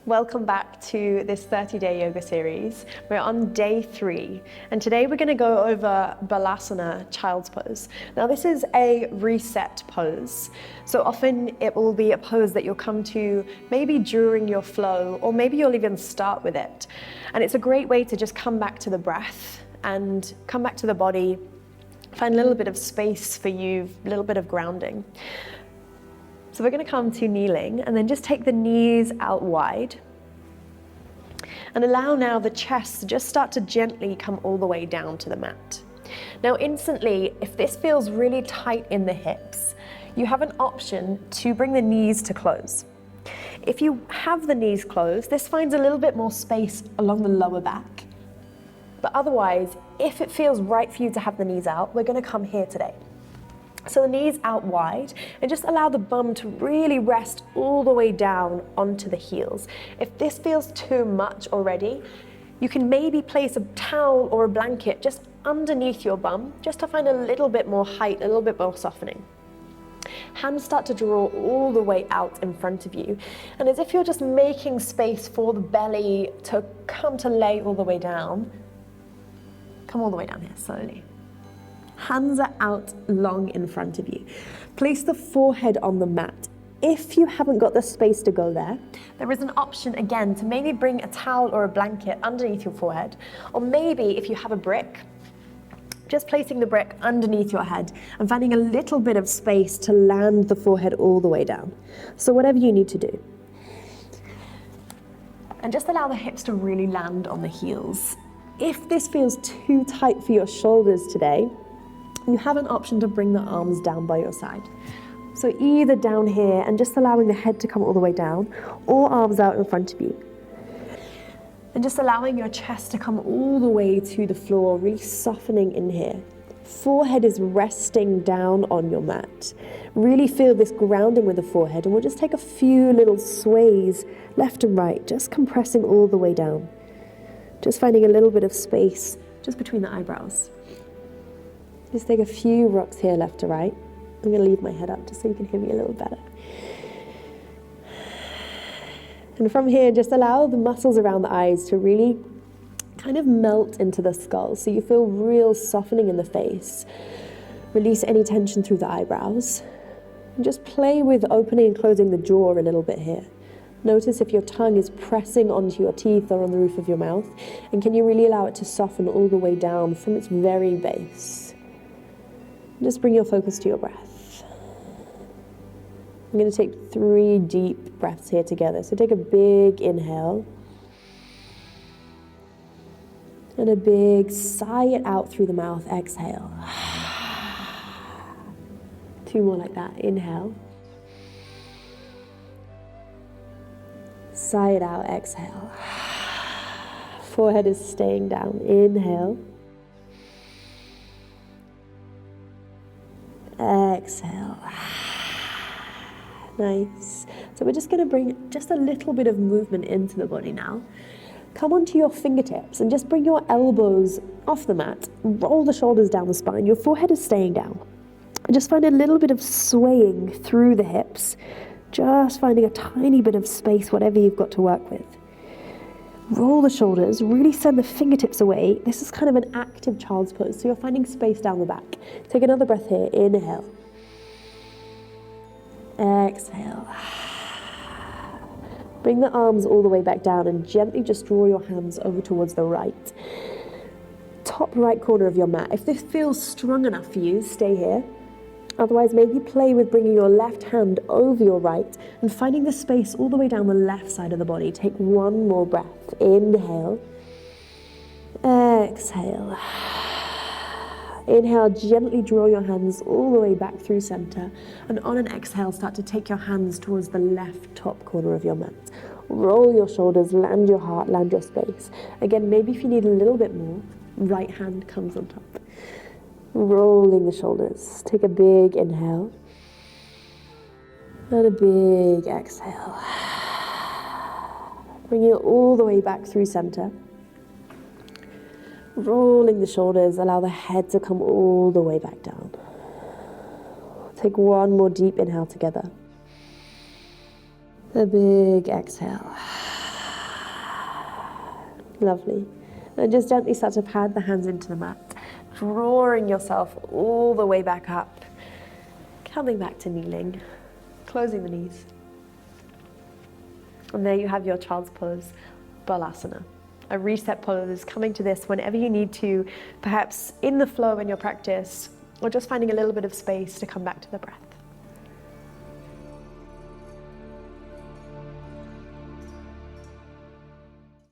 Welcome back to this 30-day yoga series. We're on day 3, and today we're going to go over Balasana, child's pose. Now this is a reset pose, so often it will be a pose that you'll come to maybe during your flow, or maybe you'll even start with it. And it's a great way to just come back to the breath and come back to the body, find a little bit of space for you, a little bit of grounding. So we're going to come to kneeling and then just take the knees out wide and allow now the chest to just start to gently come all the way down to the mat. Now instantly, if this feels really tight in the hips, you have an option to bring the knees to close. If you have the knees closed, this finds a little bit more space along the lower back. But otherwise, if it feels right for you to have the knees out, we're going to come here today. So the knees out wide, and just allow the bum to really rest all the way down onto the heels. If this feels too much already, you can maybe place a towel or a blanket just underneath your bum, just to find a little bit more height, a little bit more softening. Hands start to draw all the way out in front of you, and as if you're just making space for the belly to come to lay all the way down, come all the way down here slowly. Hands are out long in front of you. Place the forehead on the mat. If you haven't got the space to go there, there is an option again to maybe bring a towel or a blanket underneath your forehead, or maybe if you have a brick, just placing the brick underneath your head and finding a little bit of space to land the forehead all the way down. So whatever you need to do. And just allow the hips to really land on the heels. If this feels too tight for your shoulders today, you have an option to bring the arms down by your side. So either down here and just allowing the head to come all the way down, or arms out in front of you. And just allowing your chest to come all the way to the floor, really softening in here. Forehead is resting down on your mat. Really feel this grounding with the forehead, and we'll just take a few little sways left and right, just compressing all the way down. Just finding a little bit of space just between the eyebrows. Just take a few rocks here left to right. I'm going to leave my head up just so you can hear me a little better. And from here, just allow the muscles around the eyes to really kind of melt into the skull, so you feel real softening in the face. Release any tension through the eyebrows. And just play with opening and closing the jaw a little bit here. Notice if your tongue is pressing onto your teeth or on the roof of your mouth, and can you really allow it to soften all the way down from its very base. Just bring your focus to your breath. I'm going to take 3 deep breaths here together. So take a big inhale. And a big sigh it out through the mouth, exhale. 2 more like that, inhale. Sigh it out, exhale. Forehead is staying down, inhale. Exhale. Nice. So we're just going to bring just a little bit of movement into the body now. Come onto your fingertips and just bring your elbows off the mat. Roll the shoulders down the spine. Your forehead is staying down. And just find a little bit of swaying through the hips. Just finding a tiny bit of space, whatever you've got to work with. Roll the shoulders, really send the fingertips away. This is kind of an active child's pose, so you're finding space down the back. Take another breath here, inhale. Exhale. Bring the arms all the way back down and gently just draw your hands over towards the right. Top right corner of your mat. If this feels strong enough for you, stay here. Otherwise, maybe play with bringing your left hand over your right and finding the space all the way down the left side of the body. Take 1 more breath. Inhale. Exhale. Inhale, gently draw your hands all the way back through center. And on an exhale, start to take your hands towards the left top corner of your mat. Roll your shoulders, land your heart, land your space. Again, maybe if you need a little bit more, right hand comes on top. Rolling the shoulders. Take a big inhale. And a big exhale. Bring it all the way back through center. Rolling the shoulders, allow the head to come all the way back down. Take 1 more deep inhale together. A big exhale. Lovely. And just gently start to pad the hands into the mat, drawing yourself all the way back up, coming back to kneeling, closing the knees. And there you have your child's pose, Balasana. A reset pose, coming to this whenever you need to, perhaps in the flow in your practice, or just finding a little bit of space to come back to the breath.